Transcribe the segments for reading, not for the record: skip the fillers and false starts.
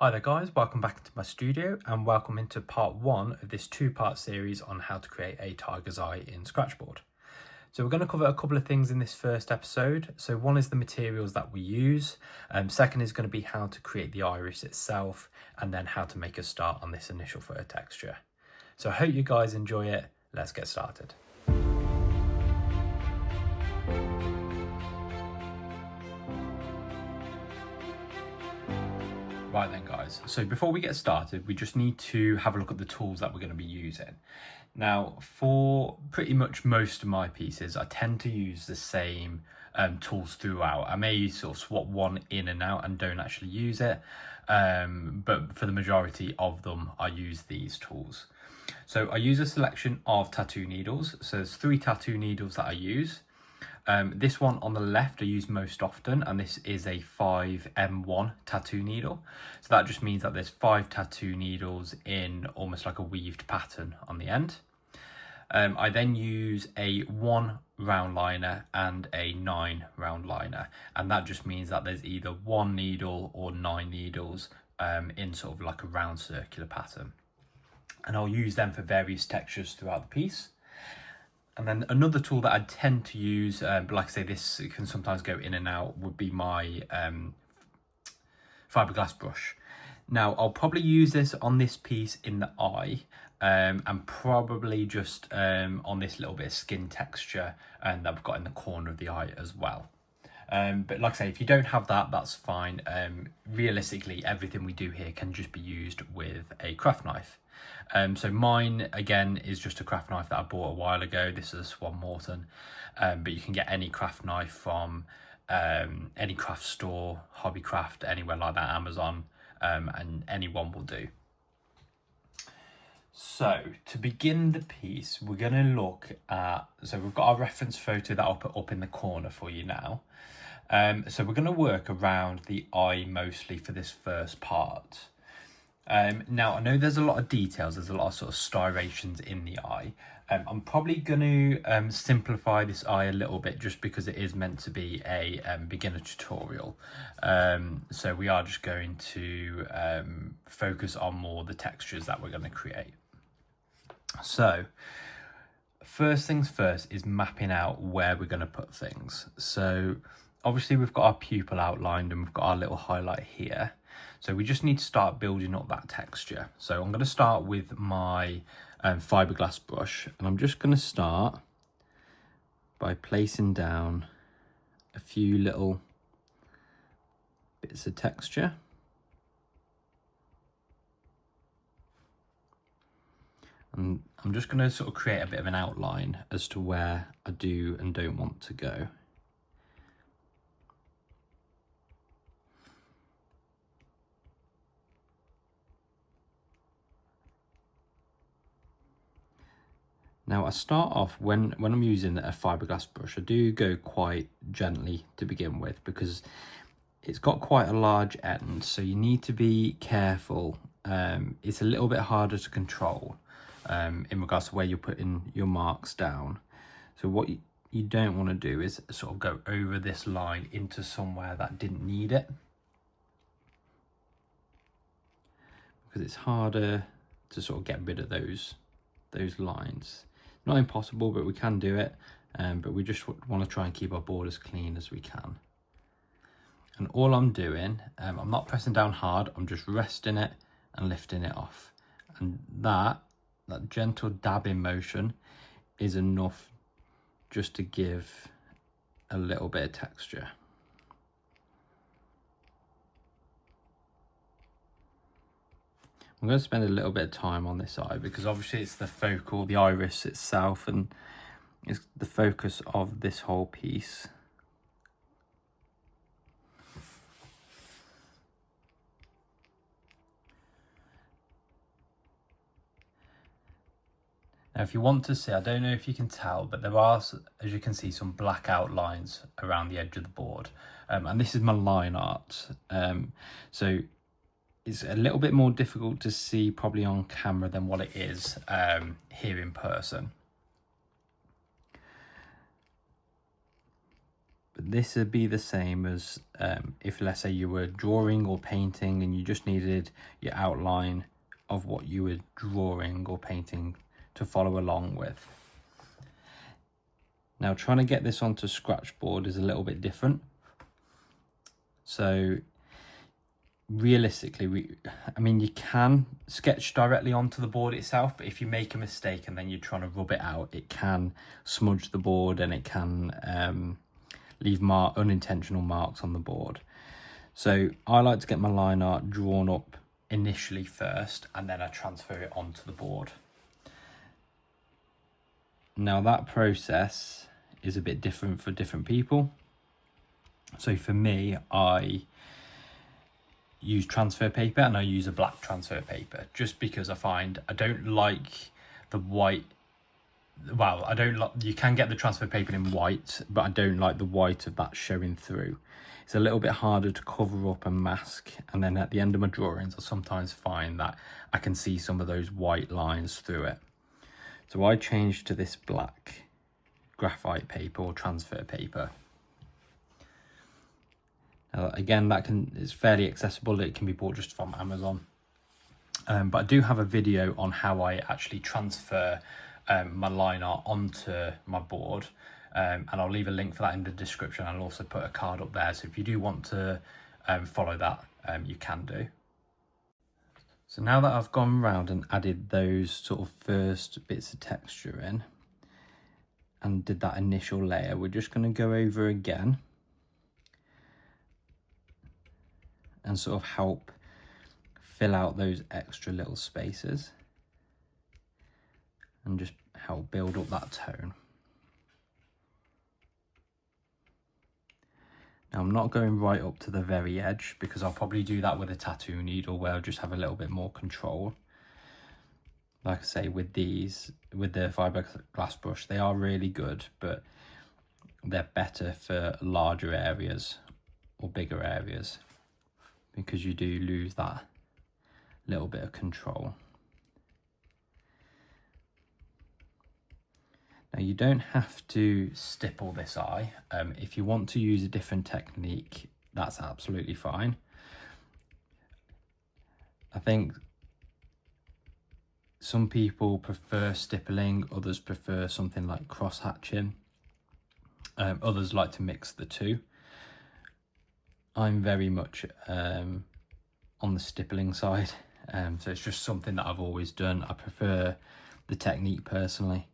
Hi there guys, welcome back to my studio and welcome into part one of this two-part series on how to create a tiger's eye in Scratchboard. So we're going to cover a couple of things in this first episode. So one is the materials that we use, second is going to be how to create the iris itself, and then how to make a start on this initial fur texture. So I hope you guys enjoy it. Let's get started. Right then guys, so before we get started, we just need to have a look at the tools that we're going to be using. Now, for pretty much most of my pieces, I tend to use the same tools throughout. I may sort of swap one in and out and don't actually use it, but for the majority of them, I use these tools. So I use a selection of tattoo needles. So there's 3 tattoo needles that I use. This one on the left I use most often, and this is a 5M1 tattoo needle. So that just means that there's 5 tattoo needles in almost like a weaved pattern on the end. I then use a 1 round liner and a 9 round liner, and that just means that there's either 1 needle or 9 needles in sort of like a round circular pattern. And I'll use them for various textures throughout the piece. And then another tool that I tend to use, but like I say, this can sometimes go in and out, would be my fiberglass brush. Now, I'll probably use this on this piece in the eye, and probably just on this little bit of skin texture that I've got in the corner of the eye as well. But like I say, if you don't have that, that's fine. Realistically, everything we do here can just be used with a craft knife. So mine, again, is just a craft knife that I bought a while ago. This is a Swan Morton, but you can get any craft knife from any craft store, Hobbycraft, anywhere like that, Amazon, and anyone will do. So to begin the piece, we're going to look at, so we've got our reference photo that I'll put up in the corner for you now. So we're going to work around the eye mostly for this first part. Now, I know there's a lot of details, there's a lot of sort of striations in the eye. I'm probably going to simplify this eye a little bit just because it is meant to be a beginner tutorial. So we are just going to focus on more the textures that we're going to create. So first things first is mapping out where we're going to put things. So obviously we've got our pupil outlined and we've got our little highlight here. So we just need to start building up that texture. So I'm going to start with my fiberglass brush, and I'm just going to start by placing down a few little bits of texture. And I'm just going to sort of create a bit of an outline as to where I do and don't want to go. Now I start off, when I'm using a fiberglass brush, I do go quite gently to begin with because it's got quite a large end, so you need to be careful. It's a little bit harder to control in regards to where you're putting your marks down. So what you don't want to do is sort of go over this line into somewhere that didn't need it, because it's harder to sort of get rid of those lines. Not impossible, but we can do it, but we just want to try and keep our board as clean as we can. And all I'm doing, I'm not pressing down hard, I'm just resting it and lifting it off. And that gentle dabbing motion is enough just to give a little bit of texture. I'm going to spend a little bit of time on this eye because obviously it's the focal, the iris itself, and it's the focus of this whole piece. Now, if you want to see, I don't know if you can tell, but there are, as you can see, some black outlines around the edge of the board. And this is my line art. So it's a little bit more difficult to see probably on camera than what it is here in person. But this would be the same as if, let's say, you were drawing or painting and you just needed your outline of what you were drawing or painting to follow along with. Now, trying to get this onto Scratchboard is a little bit different. So realistically, I mean, you can sketch directly onto the board itself, but if you make a mistake and then you're trying to rub it out, it can smudge the board and it can leave unintentional marks on the board. So I like to get my line art drawn up initially first, and then I transfer it onto the board. Now that process is a bit different for different people. So for me, I use transfer paper, and I use a black transfer paper just because I find I don't like the white. Well, I don't like, you can get the transfer paper in white, but I don't like the white of that showing through. It's a little bit harder to cover up and mask, and then at the end of my drawings I sometimes find that I can see some of those white lines through it. So I changed to this black graphite paper or transfer paper. Again, it's fairly accessible. It can be bought just from Amazon. But I do have a video on how I actually transfer my line art onto my board. And I'll leave a link for that in the description. I'll also put a card up there. So if you do want to follow that, you can do. So now that I've gone around and added those sort of first bits of texture in and did that initial layer, we're just going to go over again and sort of help fill out those extra little spaces and just help build up that tone. Now I'm not going right up to the very edge because I'll probably do that with a tattoo needle where I'll just have a little bit more control. Like I say, with the fiberglass brush, they are really good, but they're better for larger areas or bigger areas because you do lose that little bit of control. Now you don't have to stipple this eye. If you want to use a different technique, that's absolutely fine. I think some people prefer stippling, others prefer something like cross hatching. Others like to mix the two. I'm very much on the stippling side, so it's just something that I've always done. I prefer the technique personally.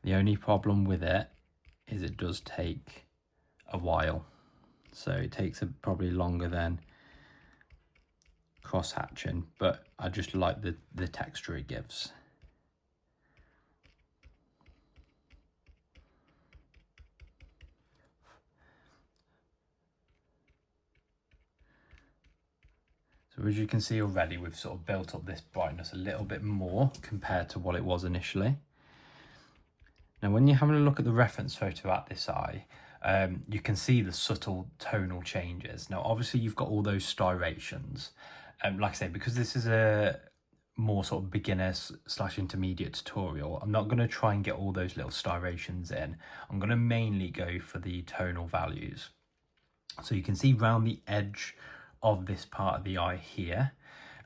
The only problem with it is it does take a while, so it takes probably longer than cross hatching, but I just like the texture it gives. So as you can see already, we've sort of built up this brightness a little bit more compared to what it was initially. Now, when you're having a look at the reference photo at this eye, you can see the subtle tonal changes. Now, obviously, you've got all those striations. Like I say, because this is a more sort of beginner / intermediate tutorial, I'm not going to try and get all those little striations in. I'm going to mainly go for the tonal values. So you can see round the edge of this part of the eye here,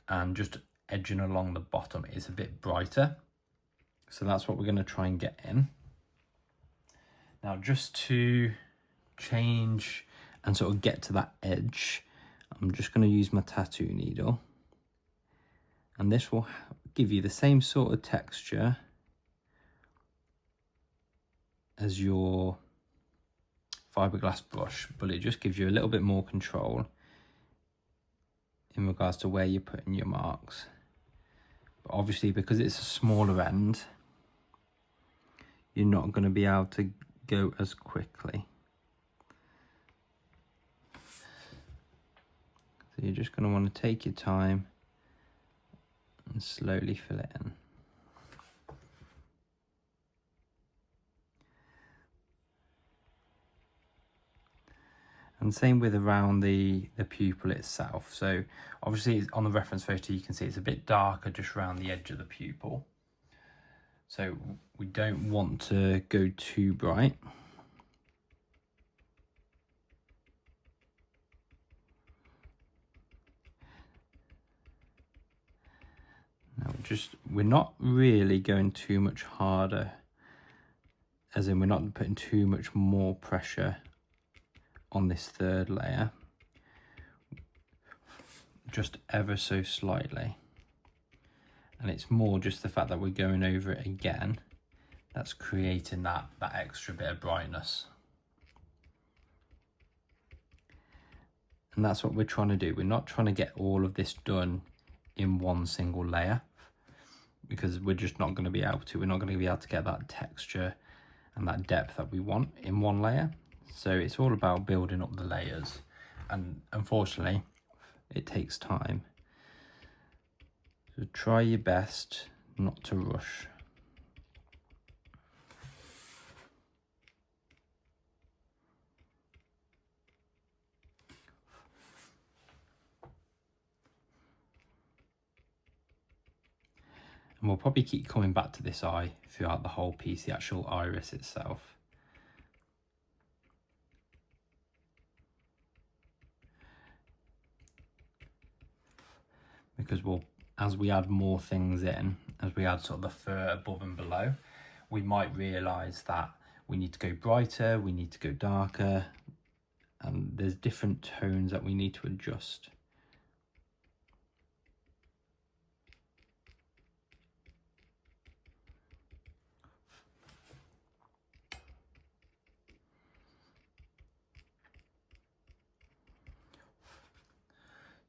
and just edging along the bottom is a bit brighter. So that's what we're going to try and get in. Now, just to change and sort of get to that edge, I'm just going to use my tattoo needle, and this will give you the same sort of texture as your fiberglass brush, but it just gives you a little bit more control in regards to where you're putting your marks. But obviously, because it's a smaller end, you're not going to be able to go as quickly. So you're just going to want to take your time and slowly fill it in. And same with around the pupil itself. So obviously on the reference photo, you can see it's a bit darker just around the edge of the pupil. So we don't want to go too bright. we're not really going too much harder, as in we're not putting too much more pressure on this third layer, just ever so slightly. And it's more just the fact that we're going over it again that's creating that extra bit of brightness. And that's what we're trying to do. We're not trying to get all of this done in one single layer, because we're just not going to be able to. We're not going to be able to get that texture and that depth that we want in one layer. So it's all about building up the layers, and unfortunately it takes time. So try your best not to rush. And we'll probably keep coming back to this eye throughout the whole piece, the actual iris itself. Because as we add more things in, as we add sort of the fur above and below, we might realise that we need to go brighter, we need to go darker, and there's different tones that we need to adjust.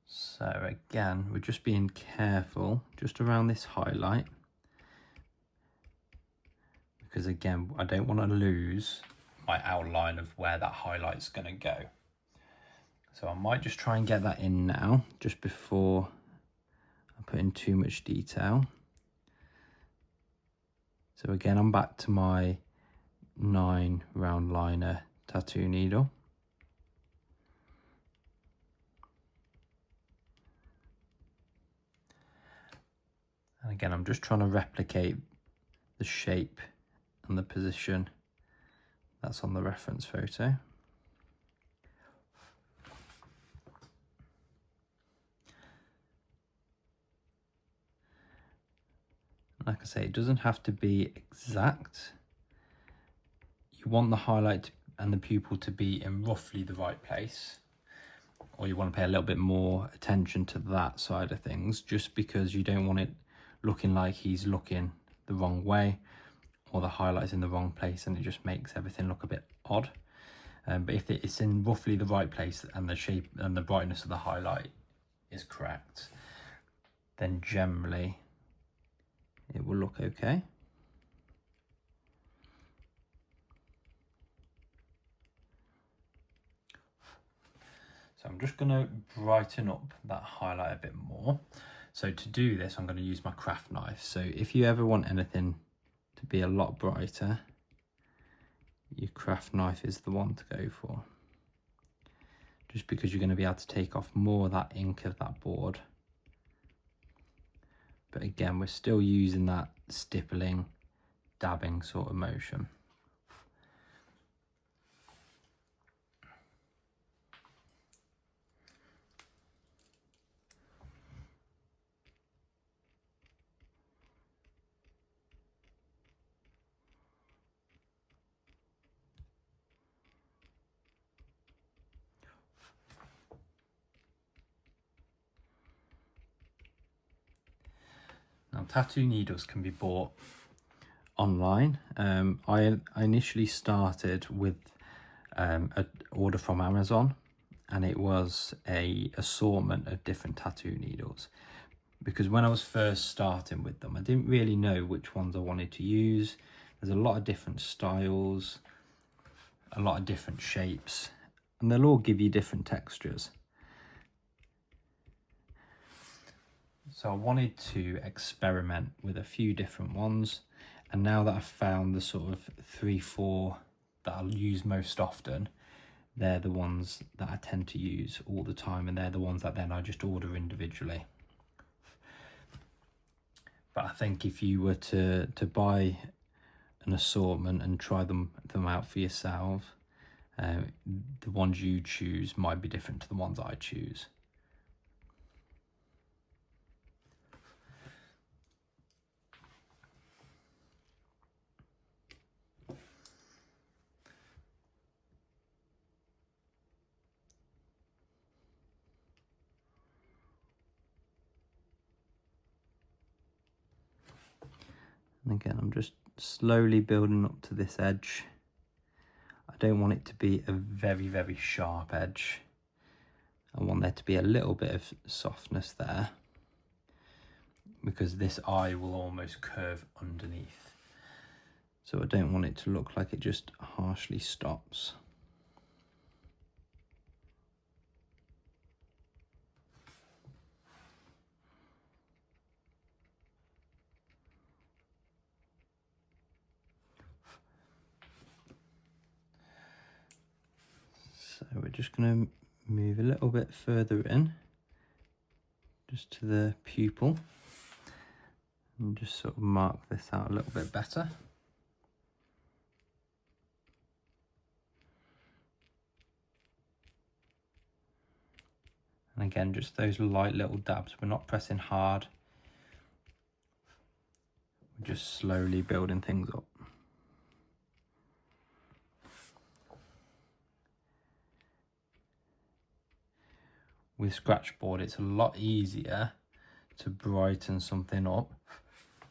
So again, we're just being careful just around this highlight, because again, I don't want to lose my outline of where that highlight's going to go. So I might just try and get that in now, just before I put in too much detail. So again, I'm back to my 9 round liner tattoo needle. And again, I'm just trying to replicate the shape and the position that's on the reference photo. Like I say, it doesn't have to be exact. You want the highlight and the pupil to be in roughly the right place, or you want to pay a little bit more attention to that side of things, just because you don't want it looking like he's looking the wrong way or the highlight's in the wrong place, and it just makes everything look a bit odd. But if it's in roughly the right place and the shape and the brightness of the highlight is correct, then generally it will look okay. So I'm just going to brighten up that highlight a bit more. So to do this, I'm going to use my craft knife. So if you ever want anything to be a lot brighter, your craft knife is the one to go for. Just because you're going to be able to take off more of that ink of that board. But again, we're still using that stippling, dabbing sort of motion. Now, tattoo needles can be bought online. I initially started with an order from Amazon, and it was a assortment of different tattoo needles, because when I was first starting with them, I didn't really know which ones I wanted to use. There's a lot of different styles, a lot of different shapes, and they'll all give you different textures. So I wanted to experiment with a few different ones, and now that I've found the sort of 3-4 that I'll use most often, they're the ones that I tend to use all the time, and they're the ones that then I just order individually. But I think if you were to buy an assortment and try them out for yourself, the ones you choose might be different to the ones I choose. And again, I'm just slowly building up to this edge. I don't want it to be a very, very sharp edge. I want there to be a little bit of softness there, because this eye will almost curve underneath. So I don't want it to look like it just harshly stops. So we're just going to move a little bit further in, just to the pupil, and just sort of mark this out a little bit better. And again, just those light little dabs. We're not pressing hard. We're just slowly building things up. With Scratchboard, it's a lot easier to brighten something up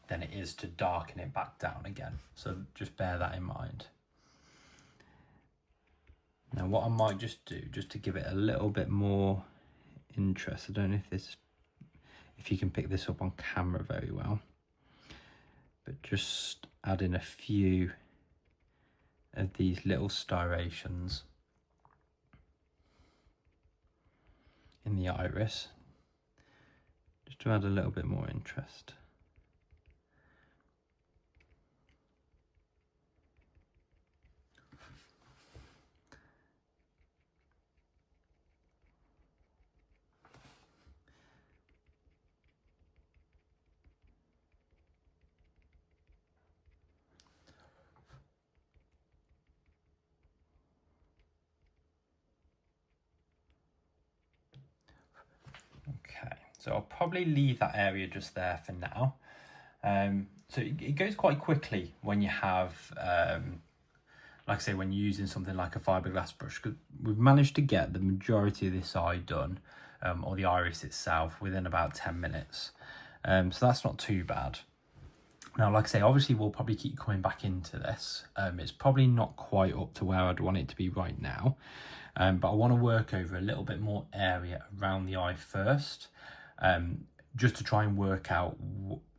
than it is to darken it back down again. So just bear that in mind. Now what I might just do, just to give it a little bit more interest, I don't know if you can pick this up on camera very well, but just add in a few of these little striations in the iris, just to add a little bit more interest. Okay, so I'll probably leave that area just there for now. So it goes quite quickly when you have, like I say, when you're using something like a fiberglass brush, because we've managed to get the majority of this eye done, or the iris itself, within about 10 minutes. So that's not too bad. Now, like I say, obviously we'll probably keep coming back into this. It's probably not quite up to where I'd want it to be right now. But I want to work over a little bit more area around the eye first, just to try and work out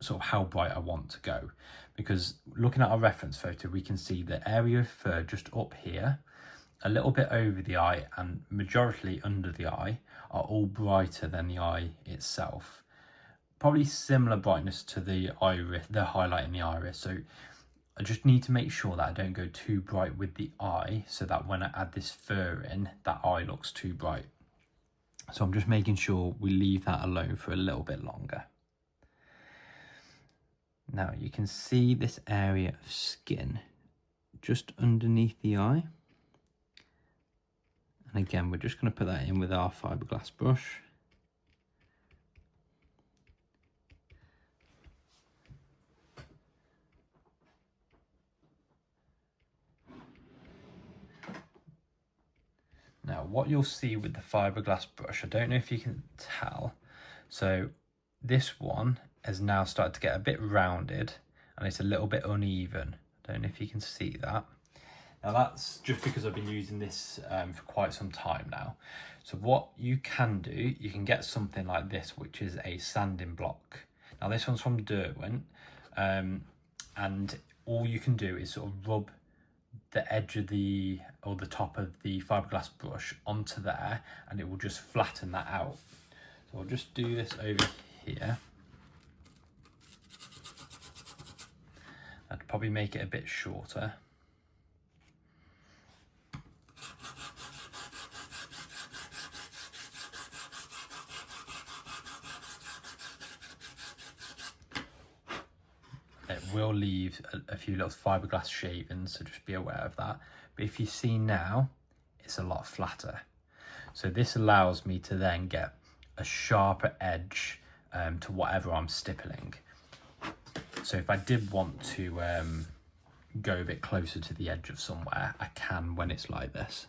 sort of how bright I want to go. Because looking at our reference photo, we can see the area of fur just up here, a little bit over the eye, and majority under the eye are all brighter than the eye itself. Probably similar brightness to the iris, the highlight in the iris. So I just need to make sure that I don't go too bright with the eye, so that when I add this fur in, that eye looks too bright. So I'm just making sure we leave that alone for a little bit longer. Now you can see this area of skin just underneath the eye. And again, we're just going to put that in with our fiberglass brush. Now, what you'll see with the fiberglass brush, I don't know if you can tell, so this one has now started to get a bit rounded and it's a little bit uneven. I don't know if you can see that. Now that's just because I've been using this for quite some time now. So what you can do, you can get something like this, which is a sanding block. Now this one's from Derwent, and all you can do is sort of rub the edge of the top of the fiberglass brush onto there, and it will just flatten that out. So I'll just do this over here. I'd probably make it a bit shorter. It will leave a few little fiberglass shavings, so just be aware of that. But if you see now, it's a lot flatter. So this allows me to then get a sharper edge to whatever I'm stippling. So if I did want to go a bit closer to the edge of somewhere, I can when it's like this.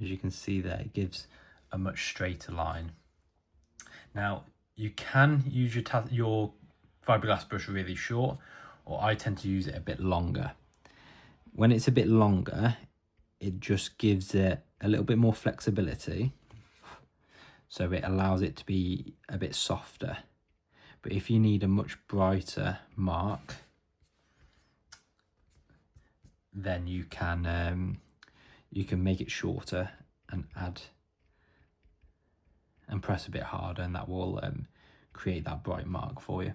As you can see there, it gives a much straighter line. Now you can use your fiberglass brush really short, or I tend to use it a bit longer. When it's a bit longer, it just gives it a little bit more flexibility, so it allows it to be a bit softer. But if you need a much brighter mark, then you can make it shorter and add and press a bit harder, and that will create that bright mark for you.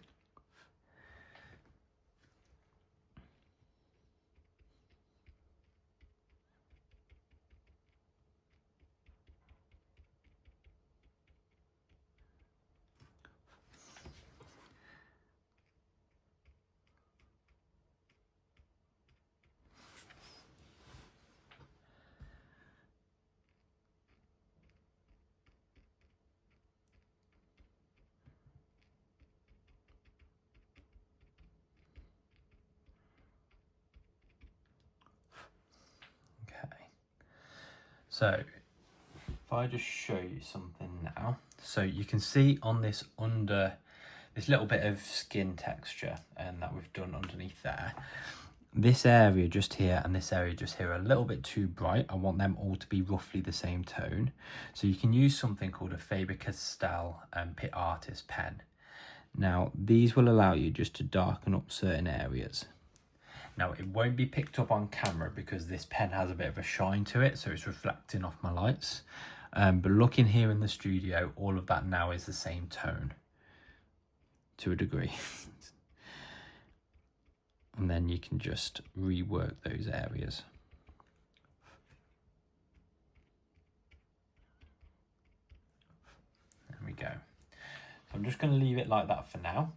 So if I just show you something now, so you can see on this little bit of skin texture and that we've done underneath there, this area just here and this area just here are a little bit too bright. I want them all to be roughly the same tone. So you can use something called a Faber-Castell Pit Artist pen. Now these will allow you just to darken up certain areas. Now it won't be picked up on camera because this pen has a bit of a shine to it, so it's reflecting off my lights. But looking here in the studio, all of that now is the same tone to a degree. And then you can just rework those areas. There we go. So I'm just going to leave it like that for now.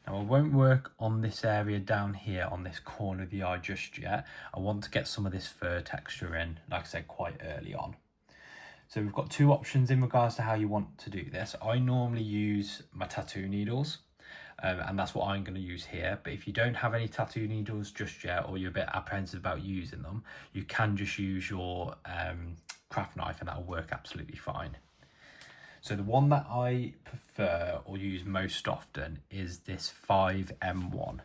Now I won't work on this area down here on this corner of the eye just yet. I want to get some of this fur texture in, like I said, quite early on. So we've got two options in regards to how you want to do this. I normally use my tattoo needles, and that's what I'm going to use here. But if you don't have any tattoo needles just yet, or you're a bit apprehensive about using them, you can just use your craft knife and that'll work absolutely fine. So the one that I prefer or use most often is this 5M1,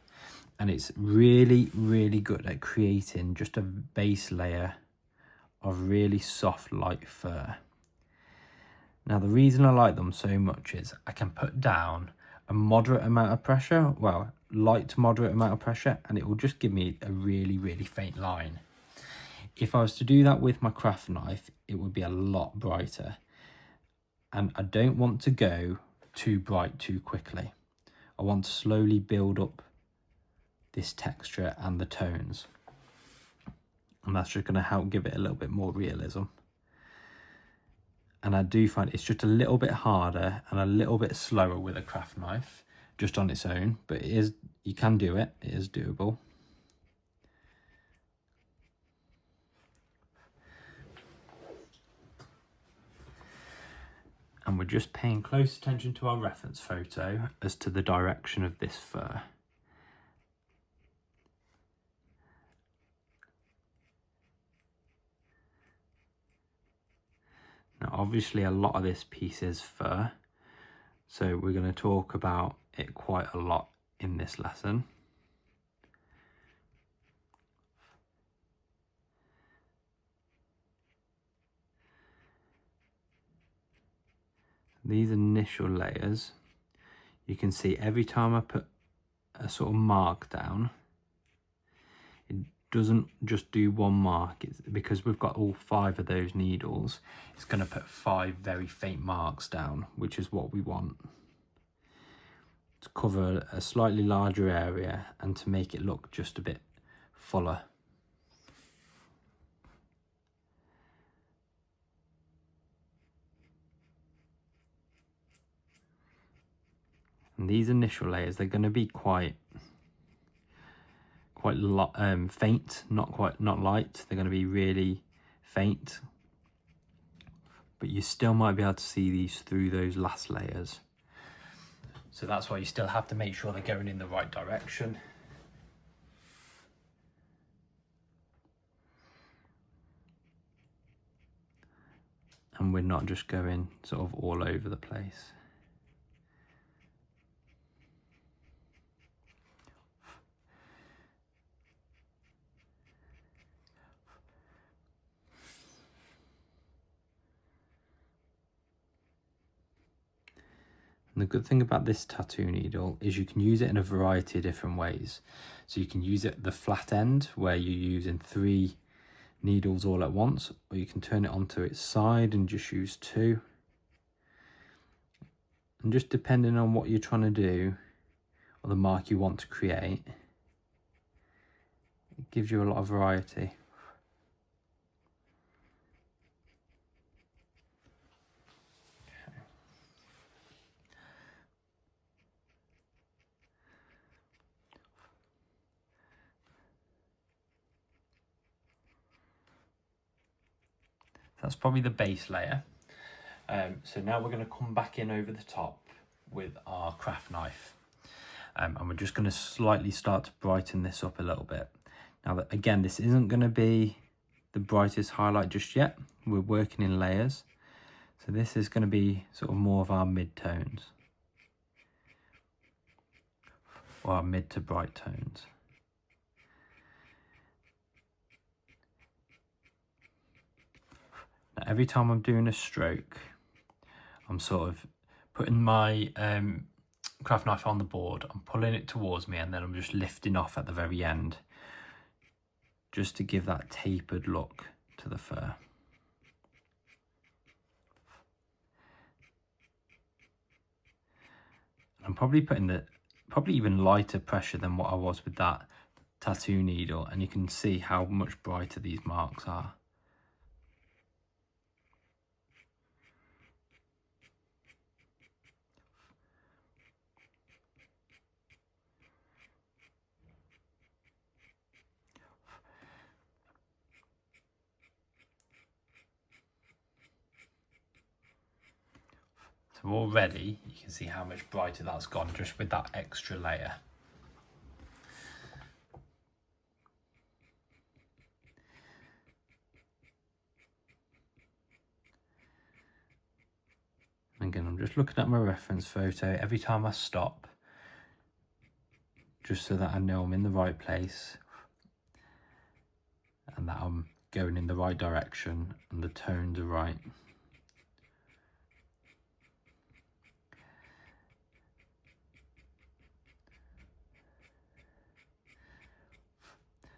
and it's really, really good at creating just a base layer of really soft light fur. Now the reason I like them so much is I can put down a moderate amount of pressure, well, light to moderate amount of pressure, and it will just give me a really, really faint line. If I was to do that with my craft knife, it would be a lot brighter. And I don't want to go too bright too quickly. I want to slowly build up this texture and the tones. And that's just going to help give it a little bit more realism. And I do find it's just a little bit harder and a little bit slower with a craft knife, just on its own. But it is, you can do it, it is doable. And we're just paying close attention to our reference photo as to the direction of this fur. Now obviously a lot of this piece is fur, so we're going to talk about it quite a lot in this lesson. These initial layers, you can see every time I put a sort of mark down, it doesn't just do one mark. It's because we've got all 5 of those needles, it's going to put 5 very faint marks down, which is what we want, to cover a slightly larger area and to make it look just a bit fuller. And these initial layers, they're going to be quite faint, not light. They're going to be really faint, but you still might be able to see these through those last layers. So that's why you still have to make sure they're going in the right direction. and we're not just going sort of all over the place. And the good thing about this tattoo needle is you can use it in a variety of different ways. So you can use it at the flat end where you're using 3 needles all at once, or you can turn it onto its side and just use 2. And just depending on what you're trying to do or the mark you want to create, it gives you a lot of variety. That's probably the base layer. So now we're going to come back in over the top with our craft knife. And we're just going to slightly start to brighten this up a little bit. Now, that, again, this isn't going to be the brightest highlight just yet. We're working in layers. So this is going to be sort of more of our mid-tones. Or our mid to bright tones. Now, every time I'm doing a stroke, I'm sort of putting my craft knife on the board, I'm pulling it towards me, and then I'm just lifting off at the very end, just to give that tapered look to the fur. I'm probably putting probably even lighter pressure than what I was with that tattoo needle, and you can see how much brighter these marks are. So already you can see how much brighter that's gone just with that extra layer. Again, I'm just looking at my reference photo every time I stop, just so that I know I'm in the right place and that I'm going in the right direction and the tones are right.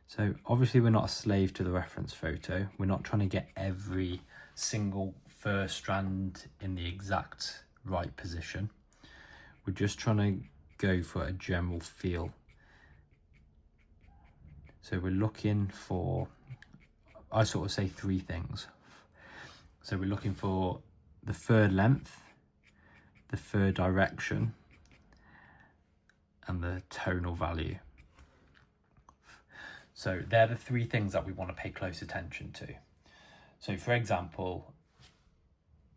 So obviously we're not a slave to the reference photo. We're not trying to get every single fur strand in the exact right position. We're just trying to go for a general feel. So we're looking for, I sort of say 3 things. So we're looking for the fur length, the fur direction, and the tonal value. So they're the 3 things that we want to pay close attention to. So for example,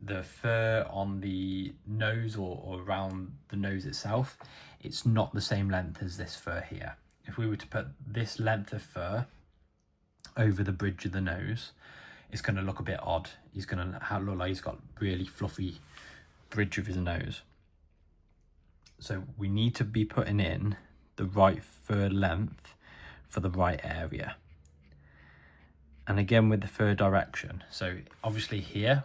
the fur on the nose or around the nose itself, it's not the same length as this fur here. If we were to put this length of fur over the bridge of the nose, it's going to look a bit odd. He's going to look like he's got really fluffy bridge of his nose. So we need to be putting in the right fur length for the right area. And again with the fur direction, so obviously here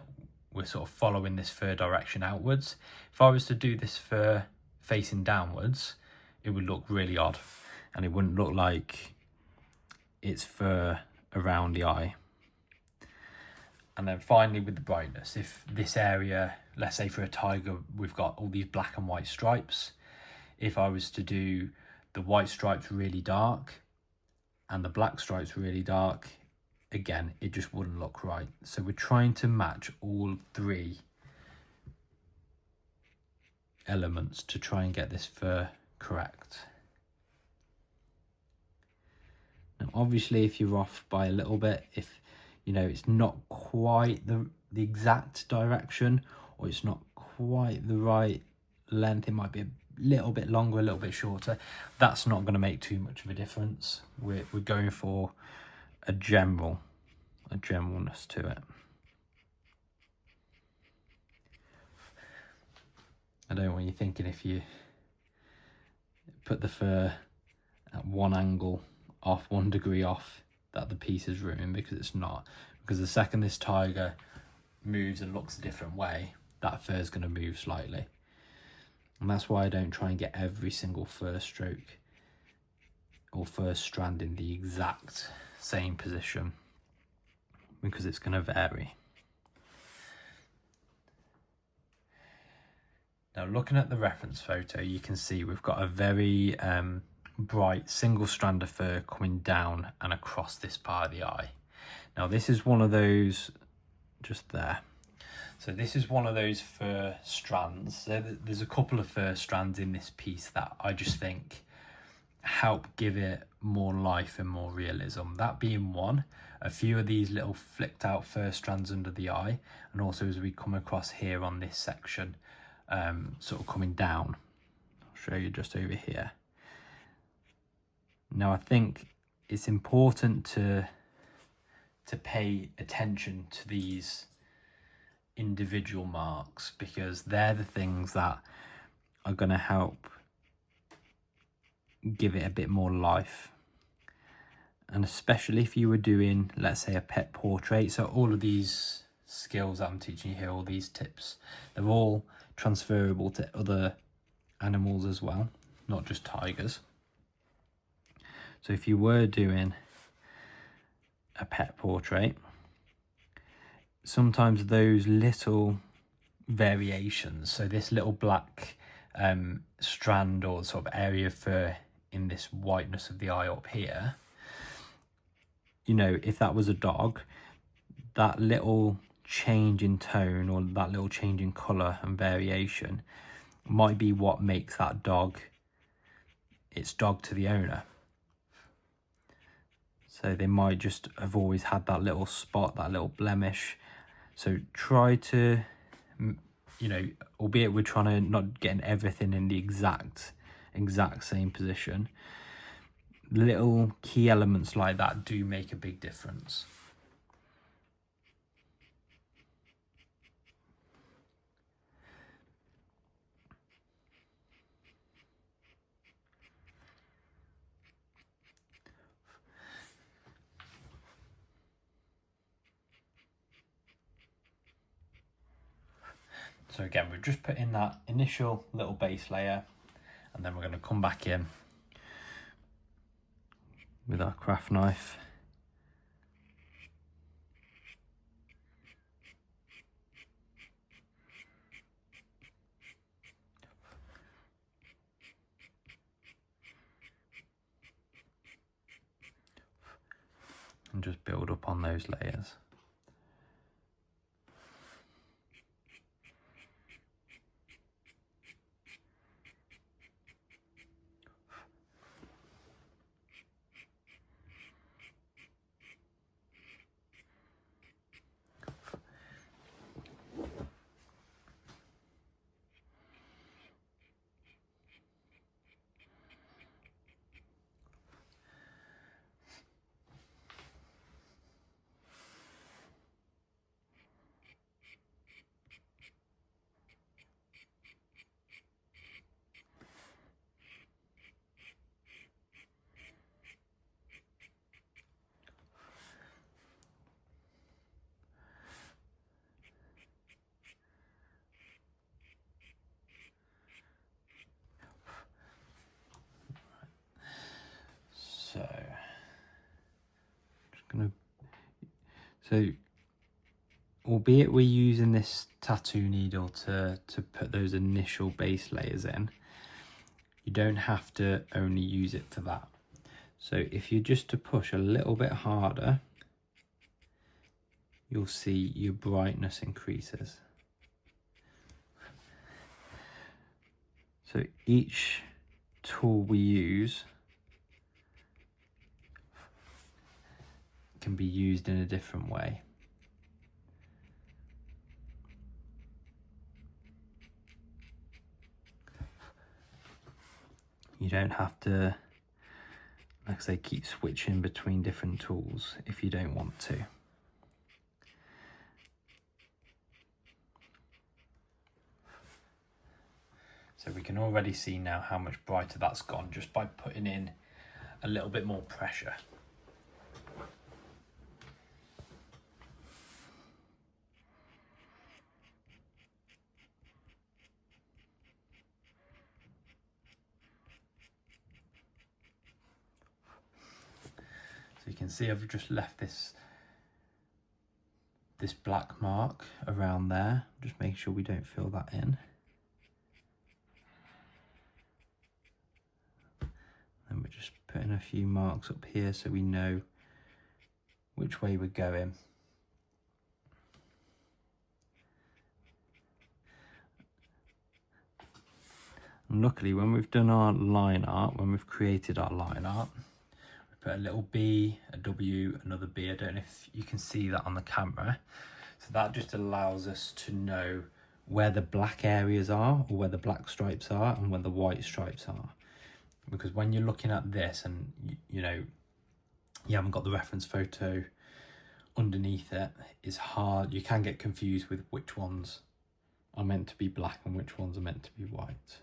we're sort of following this fur direction outwards. If I was to do this fur facing downwards, it would look really odd and it wouldn't look like it's fur around the eye. And then finally with the brightness, if this area, let's say for a tiger, we've got all these black and white stripes. If I was to do the white stripes really dark and the black stripes really dark, again, it just wouldn't look right. So we're trying to match all 3 elements to try and get this fur correct. Now, obviously, if you're off by a little bit, if you know it's not quite the exact direction, or it's not quite the right length, it might be a little bit longer, a little bit shorter, that's not going to make too much of a difference. We're going for a generalness to it. I don't want you thinking if you put the fur at one angle off, 1 degree off, that the piece is ruined, because it's not. Because the second this tiger moves and looks a different way, that fur is going to move slightly. And that's why I don't try and get every single fur stroke or fur strand in the exact same position, because it's going to vary. Now, looking at the reference photo, you can see we've got a very bright single strand of fur coming down and across this part of the eye. Now, this is one of those, just there. So this is one of those fur strands. So there's a couple of fur strands in this piece that I just think help give it more life and more realism. That being one, a few of these little flicked out fur strands under the eye, and also as we come across here on this section, sort of coming down. I'll show you just over here. Now, I think it's important to pay attention to these individual marks, because they're the things that are going to help give it a bit more life. And especially if you were doing, let's say, a pet portrait. So all of these skills that I'm teaching you here, all these tips, they're all transferable to other animals as well, not just tigers. So if you were doing a pet portrait, sometimes those little variations, so this little black strand or sort of area of fur in this whiteness of the eye up here, you know, if that was a dog, that little change in tone or that little change in colour and variation might be what makes that dog its dog to the owner. So they might just have always had that little spot, that little blemish. So try to, you know, albeit we're trying to not getting everything in the exact same position, little key elements like that do make a big difference. So again, we've just put in that initial little base layer, and then we're going to come back in with our craft knife. And just build up on those layers. So albeit we're using this tattoo needle to put those initial base layers in, you don't have to only use it for that. So if you just to push a little bit harder, you'll see your brightness increases. So each tool we use can be used in a different way. You don't have to, like I say, keep switching between different tools if you don't want to. So we can already see now how much brighter that's gone just by putting in a little bit more pressure. So you can see I've just left this black mark around there. Just make sure we don't fill that in. And we're just putting a few marks up here so we know which way we're going. And luckily, when we've done our line art, when we've created our line art, we put a little B, a W, another B. I don't know if you can see that on the camera. So that just allows us to know where the black areas are, or where the black stripes are, and where the white stripes are. Because when you're looking at this and you know, you haven't got the reference photo underneath it, it's hard. You can get confused with which ones are meant to be black and which ones are meant to be white.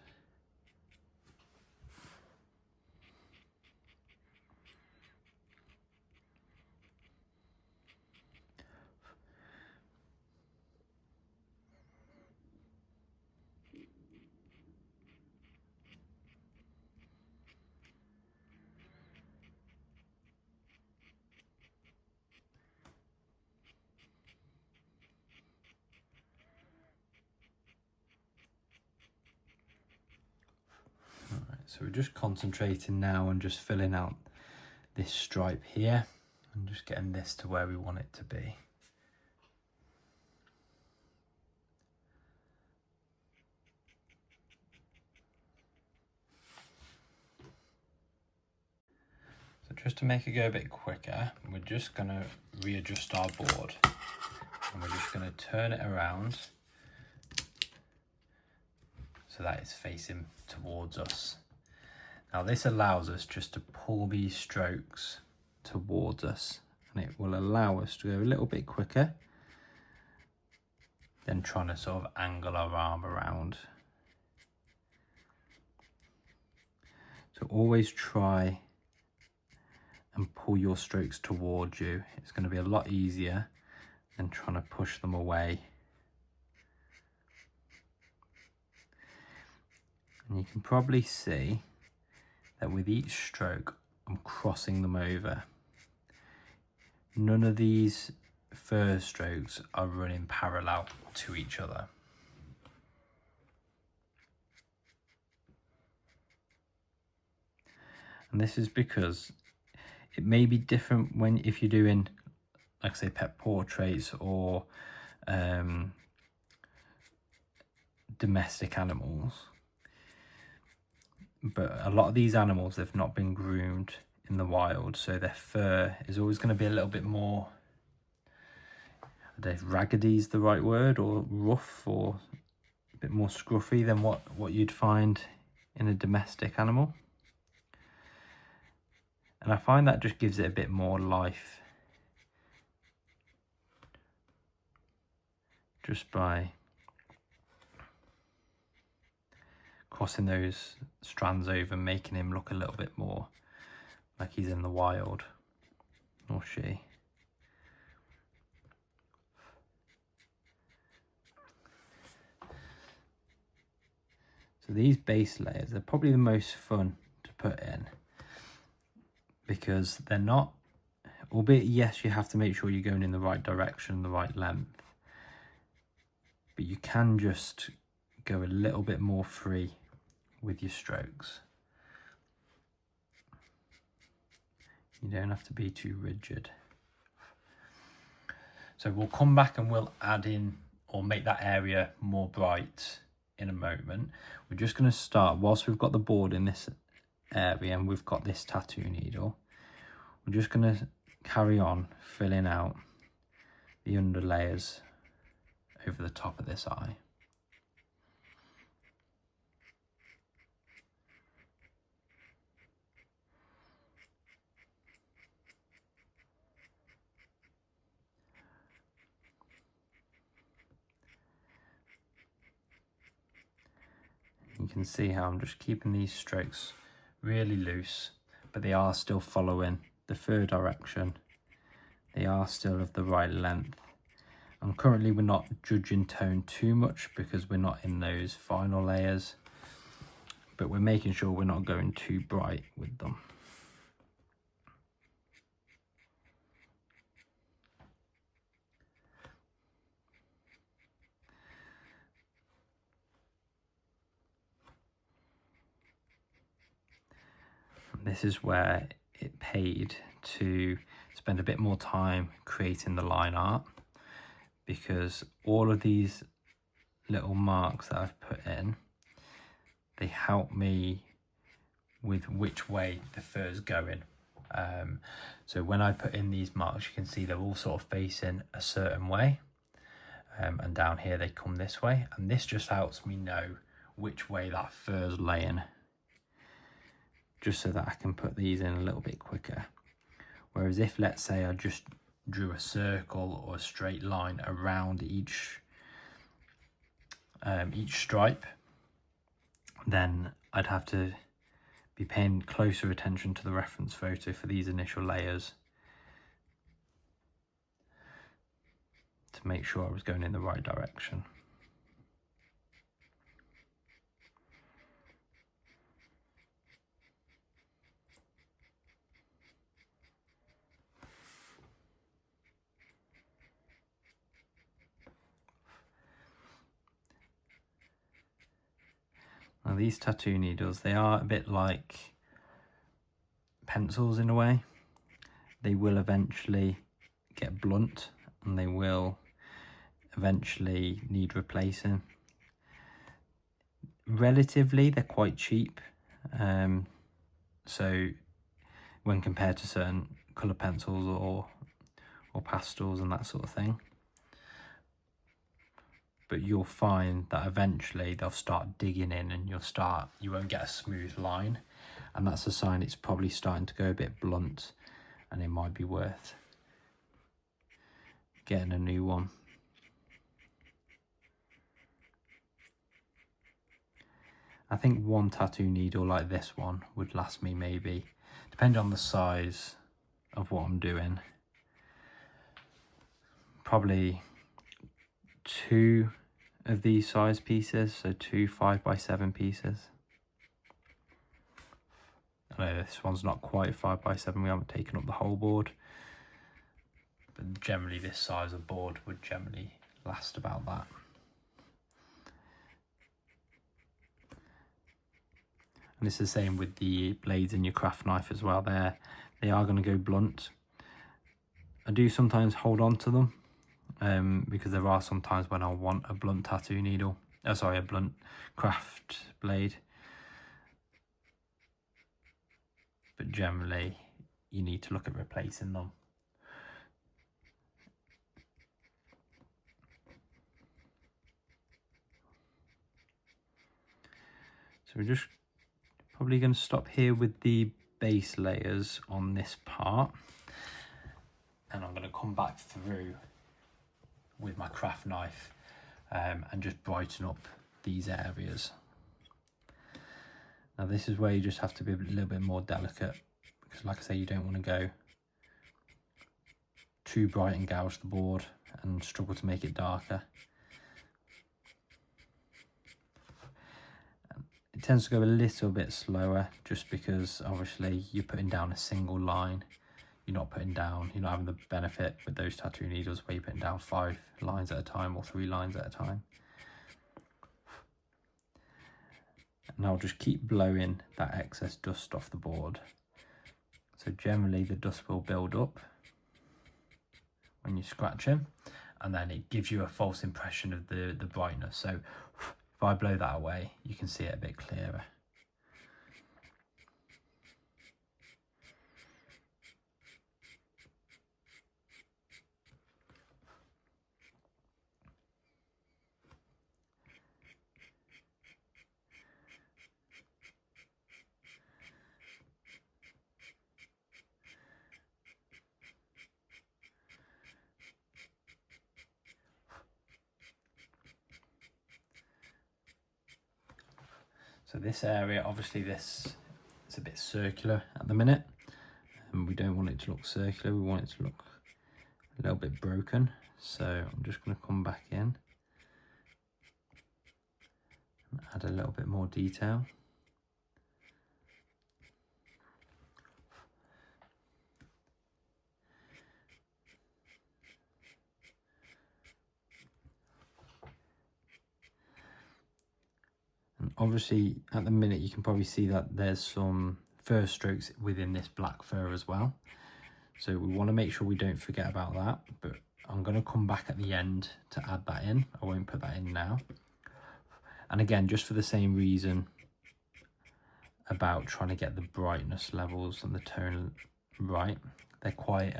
So we're just concentrating now on just filling out this stripe here and just getting this to where we want it to be. So just to make it go a bit quicker, we're just going to readjust our board and we're just going to turn it around so that it's facing towards us. Now this allows us just to pull these strokes towards us, and it will allow us to go a little bit quicker than trying to sort of angle our arm around. So always try and pull your strokes towards you. It's going to be a lot easier than trying to push them away. And you can probably see that with each stroke, I'm crossing them over. None of these first strokes are running parallel to each other. And this is because it may be different if you're doing, like say, pet portraits or domestic animals. But a lot of these animals, they've not been groomed in the wild, so their fur is always going to be a little bit more, I don't know if raggedy is the right word, or rough, or a bit more scruffy than what you'd find in a domestic animal. And I find that just gives it a bit more life, just by crossing those strands over, making him look a little bit more like he's in the wild, or she. So these base layers are probably the most fun to put in, because they're not, albeit yes, you have to make sure you're going in the right direction, the right length, but you can just go a little bit more free with your strokes. You don't have to be too rigid. So we'll come back and we'll add in or make that area more bright in a moment. We're just going to start, whilst we've got the board in this area and we've got this tattoo needle, we're just going to carry on filling out the under layers over the top of this eye. You can see how I'm just keeping these strokes really loose, but they are still following the fur direction. They are still of the right length. And currently we're not judging tone too much because we're not in those final layers, but we're making sure we're not going too bright with them. This is where it paid to spend a bit more time creating the line art, because all of these little marks that I've put in, they help me with which way the fur's going. So when I put in these marks, you can see they're all sort of facing a certain way, and down here they come this way, and this just helps me know which way that fur's laying, just so that I can put these in a little bit quicker. Whereas if, let's say, I just drew a circle or a straight line around each stripe, then I'd have to be paying closer attention to the reference photo for these initial layers to make sure I was going in the right direction. Now these tattoo needles, they are a bit like pencils in a way. They will eventually get blunt and they will eventually need replacing. Relatively, they're quite cheap, so when compared to certain colour pencils or pastels and that sort of thing. But you'll find that eventually they'll start digging in and you won't get a smooth line, and that's a sign it's probably starting to go a bit blunt and it might be worth getting a new one. I think one tattoo needle like this one would last me, maybe, depending on the size of what I'm doing, probably 2 of these size pieces, so 2 5x7 pieces. I know this one's not quite 5x7, we haven't taken up the whole board, but generally this size of board would generally last about that. And it's the same with the blades in your craft knife as well. They are going to go blunt. I do sometimes hold on to them because there are some times when I want a blunt tattoo needle. A blunt craft blade. But generally, you need to look at replacing them. So we're just probably going to stop here with the base layers on this part, and I'm going to come back through with my craft knife and just brighten up these areas. Now this is where you just have to be a little bit more delicate, because like I say, you don't want to go too bright and gouge the board and struggle to make it darker. It tends to go a little bit slower just because obviously you're putting down a single line. You're not having the benefit with those tattoo needles where you're putting down 5 lines at a time or 3 lines at a time. And I'll just keep blowing that excess dust off the board. So generally the dust will build up when you're scratching, and then it gives you a false impression of the brightness. So if I blow that away, you can see it a bit clearer. So this area, obviously this is a bit circular at the minute, and we don't want it to look circular, we want it to look a little bit broken. So I'm just going to come back in and add a little bit more detail. And obviously at the minute you can probably see that there's some fur strokes within this black fur as well. So we want to make sure we don't forget about that, but I'm going to come back at the end to add that in. I won't put that in now. And again, just for the same reason about trying to get the brightness levels and the tone right. They're quite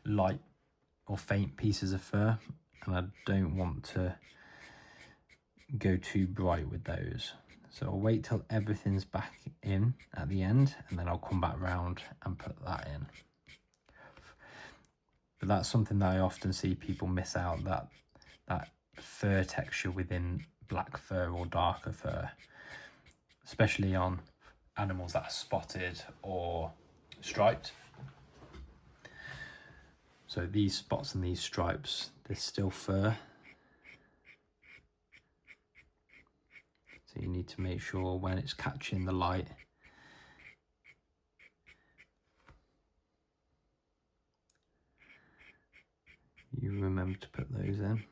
light or faint pieces of fur, and I don't want to go too bright with those. So I'll wait till everything's back in at the end, and then I'll come back round and put that in. But that's something that I often see people miss out, that fur texture within black fur or darker fur, especially on animals that are spotted or striped. So these spots and these stripes, there's still fur. So you need to make sure when it's catching the light, you remember to put those in.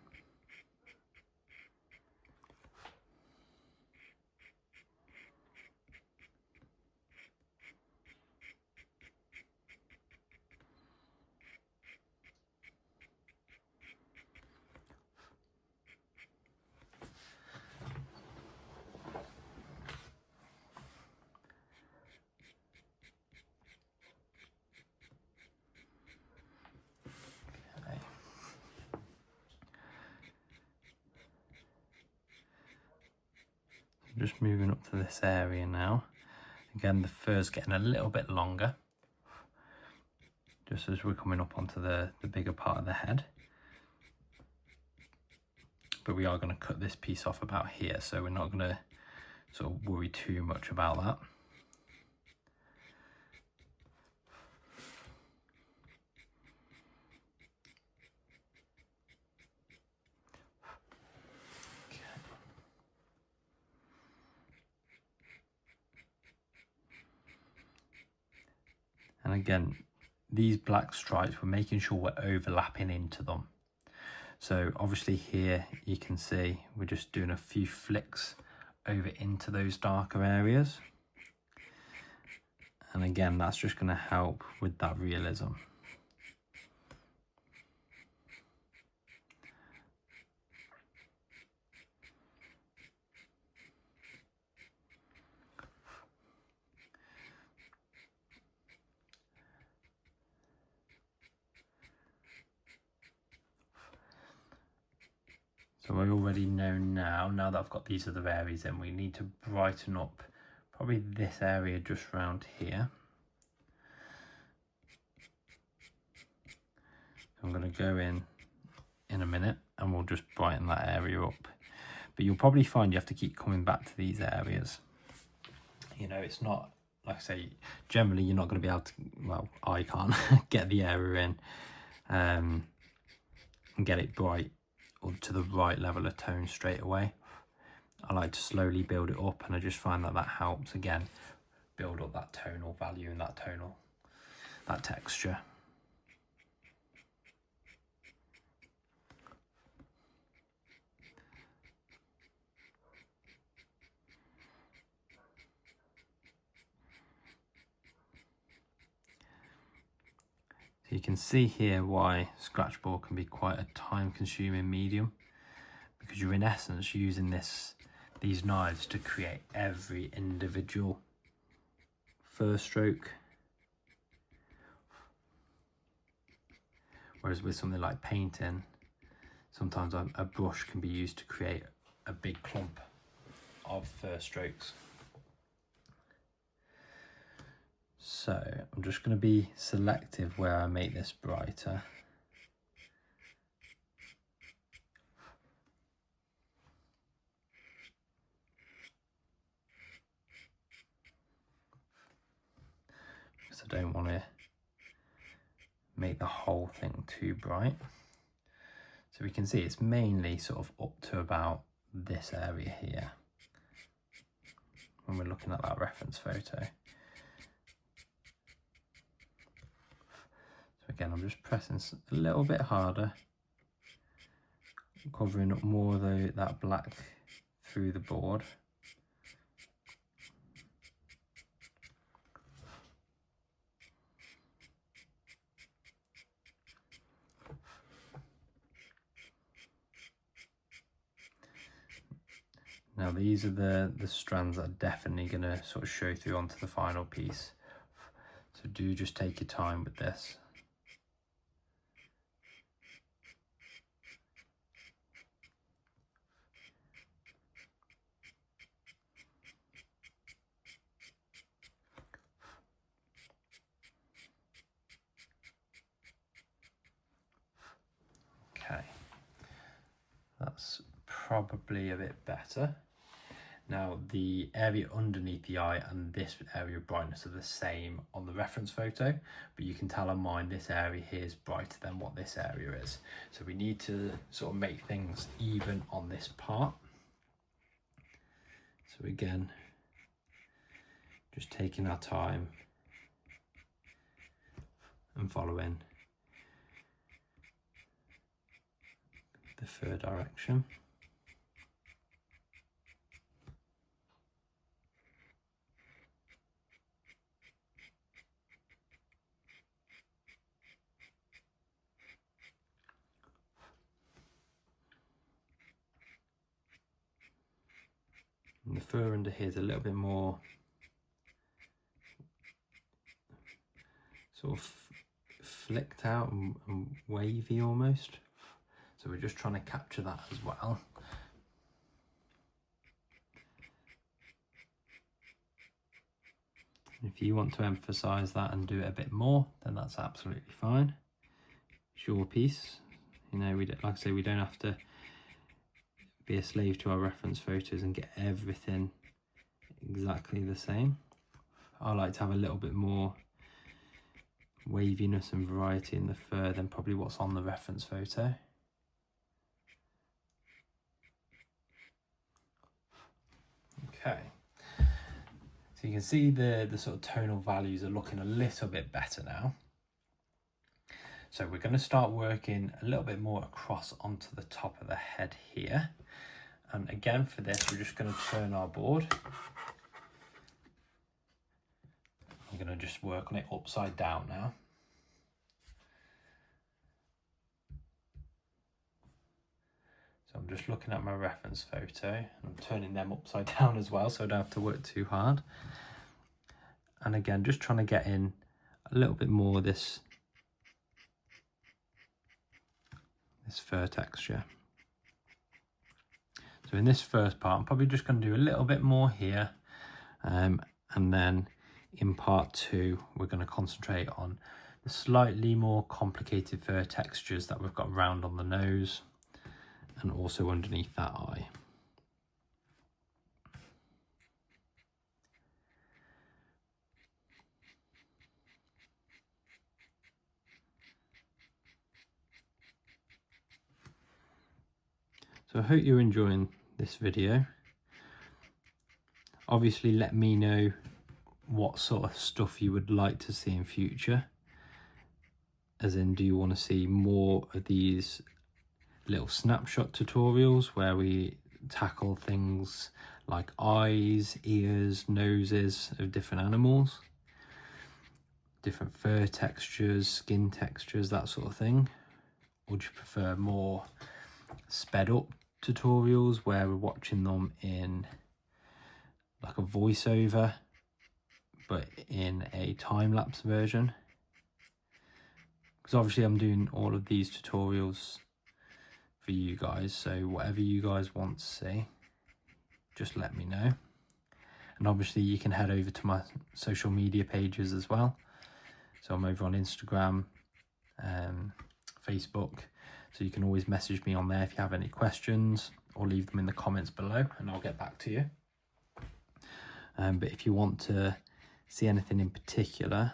Just moving up to this area now. Again, the fur's getting a little bit longer, just as we're coming up onto the bigger part of the head. But we are going to cut this piece off about here, so we're not going to sort of worry too much about that. And again, these black stripes, we're making sure we're overlapping into them. So obviously here you can see we're just doing a few flicks over into those darker areas. And again, that's just going to help with that realism. So I already know now that I've got these other areas in, we need to brighten up probably this area just around here. I'm going to go in a minute and we'll just brighten that area up. But you'll probably find you have to keep coming back to these areas. You know, it's not, like I say, generally you're not going to be able to, well, I can't get the area in and get it bright or to the right level of tone straight away. I like to slowly build it up, and I just find that helps again build up that tonal value and that texture. So you can see here why Scratchboard can be quite a time-consuming medium, because you're in essence using these knives to create every individual fur stroke. Whereas with something like painting, sometimes a brush can be used to create a big clump of fur strokes. So I'm just going to be selective where I make this brighter. I don't want to make the whole thing too bright. So we can see it's mainly sort of up to about this area here when we're looking at that reference photo. So again, I'm just pressing a little bit harder, covering up more of that black through the board. Now these are the strands that are definitely going to sort of show through onto the final piece. So do just take your time with this. Okay, that's probably a bit better. Now the area underneath the eye and this area of brightness are the same on the reference photo, but you can tell on mine this area here is brighter than what this area is. So we need to sort of make things even on this part. So again, just taking our time and following the third direction. And the fur under here is a little bit more sort of flicked out and wavy almost. So we're just trying to capture that as well. If you want to emphasize that and do it a bit more, then that's absolutely fine. It's your piece. You know, like I say, we don't have to be a slave to our reference photos and get everything exactly the same. I like to have a little bit more waviness and variety in the fur than probably what's on the reference photo. Okay, so you can see the sort of tonal values are looking a little bit better now. So we're going to start working a little bit more across onto the top of the head here. And again, for this, we're just going to turn our board. I'm going to just work on it upside down now. So I'm just looking at my reference photo and I'm turning them upside down as well, so I don't have to work too hard. And again, just trying to get in a little bit more of this fur texture. So in this first part, I'm probably just going to do a little bit more here. And then in part two, we're going to concentrate on the slightly more complicated fur textures that we've got around on the nose and also underneath that eye. So I hope you're enjoying this video. Obviously, let me know what sort of stuff you would like to see in future. As in, do you want to see more of these little snapshot tutorials where we tackle things like eyes, ears, noses of different animals, different fur textures, skin textures, that sort of thing? Or do you prefer more sped up tutorials where we're watching them in like a voiceover but in a time-lapse version? Because obviously I'm doing all of these tutorials for you guys, so whatever you guys want to see, just let me know. And obviously you can head over to my social media pages as well. So I'm over on Instagram, Facebook, so you can always message me on there if you have any questions, or leave them in the comments below and I'll get back to you. But if you want to see anything in particular,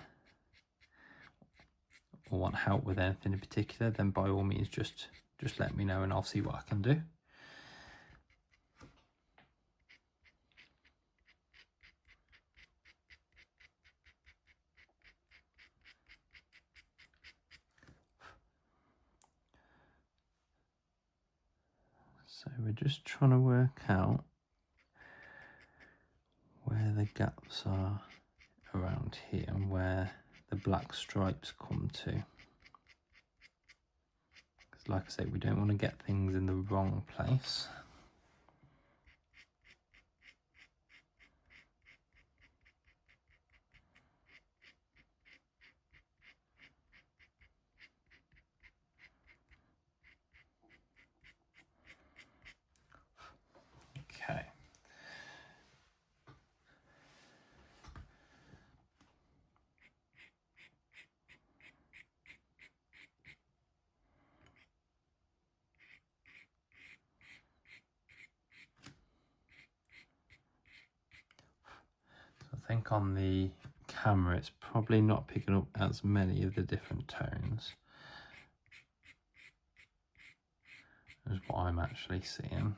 or want help with anything in particular, then by all means just let me know and I'll see what I can do. So we're just trying to work out where the gaps are around here and where the black stripes come to. Because like I say, we don't want to get things in the wrong place. Okay. I think on the camera it's probably not picking up as many of the different tones as what I'm actually seeing.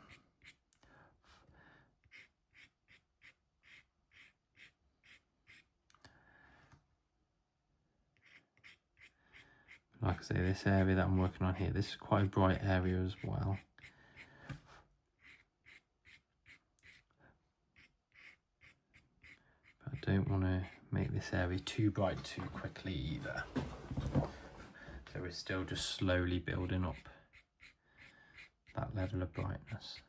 Like I say, this area that I'm working on here, this is quite a bright area as well. But I don't want to make this area too bright too quickly either. So we're still just slowly building up that level of brightness.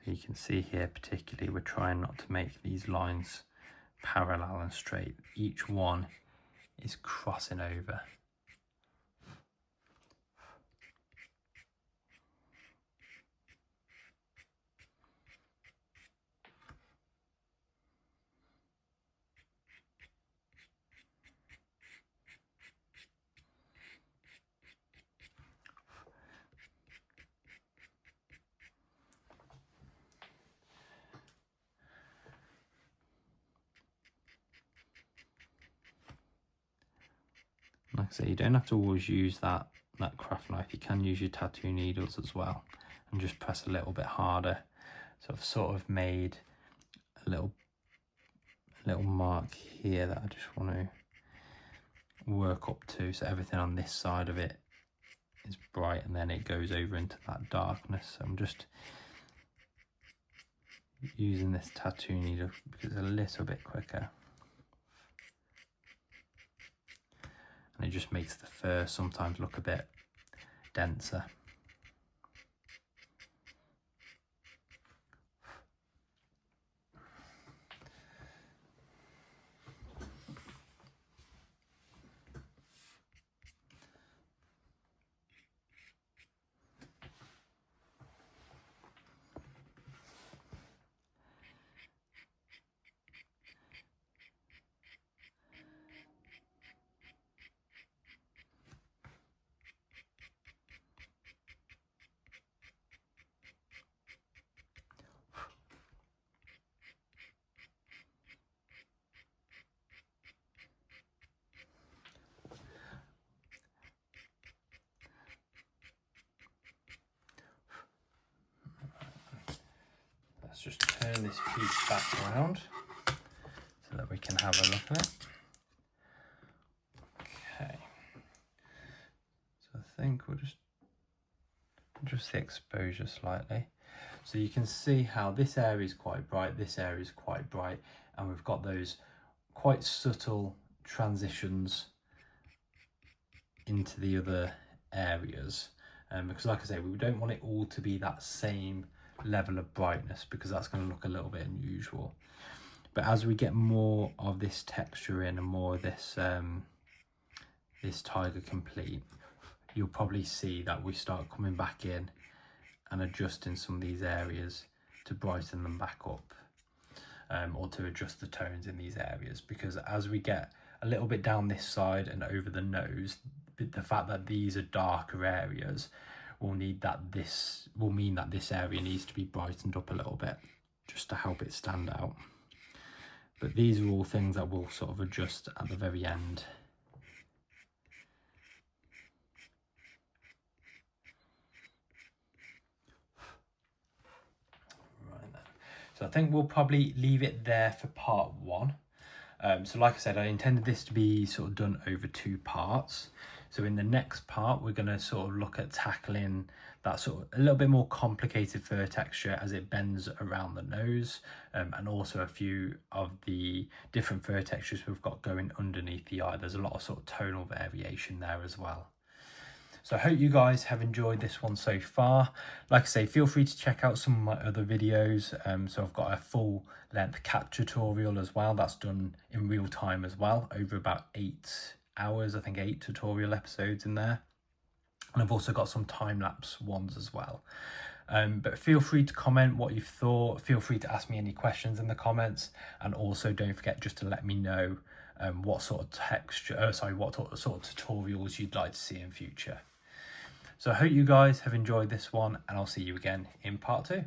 You can see here particularly we're trying not to make these lines parallel and straight. Each one is crossing over. Like I say, you don't have to always use that craft knife. You can use your tattoo needles as well and just press a little bit harder. So I've sort of made a little mark here that I just want to work up to, so everything on this side of it is bright and then it goes over into that darkness. So I'm just using this tattoo needle because it's a little bit quicker. And it just makes the fur sometimes look a bit denser. Let's just turn this piece back around so that we can have a look at it. Okay, so I think we'll just adjust the exposure slightly. So you can see how this area is quite bright, this area is quite bright, and we've got those quite subtle transitions into the other areas, because like I say, we don't want it all to be that same level of brightness, because that's going to look a little bit unusual. But as we get more of this texture in and more of this this tiger complete, you'll probably see that we start coming back in and adjusting some of these areas to brighten them back up, or to adjust the tones in these areas, because as we get a little bit down this side and over the nose, the fact that these are darker areas will mean that this area needs to be brightened up a little bit just to help it stand out. But these are all things that we'll sort of adjust at the very end. Right then. So I think we'll probably leave it there for part one. So like I said, I intended this to be sort of done over 2 parts. So in the next part, we're going to sort of look at tackling that sort of a little bit more complicated fur texture as it bends around the nose, and also a few of the different fur textures we've got going underneath the eye. There's a lot of sort of tonal variation there as well. So I hope you guys have enjoyed this one so far. Like I say, feel free to check out some of my other videos. So I've got a full length cat tutorial as well. That's done in real time as well, over about 8 hours, I think 8 tutorial episodes in there. And I've also got some time-lapse ones as well. But feel free to comment what you've thought. Feel free to ask me any questions in the comments. And also don't forget just to let me know what sort of what sort of tutorials you'd like to see in future. So I hope you guys have enjoyed this one, and I'll see you again in part 2.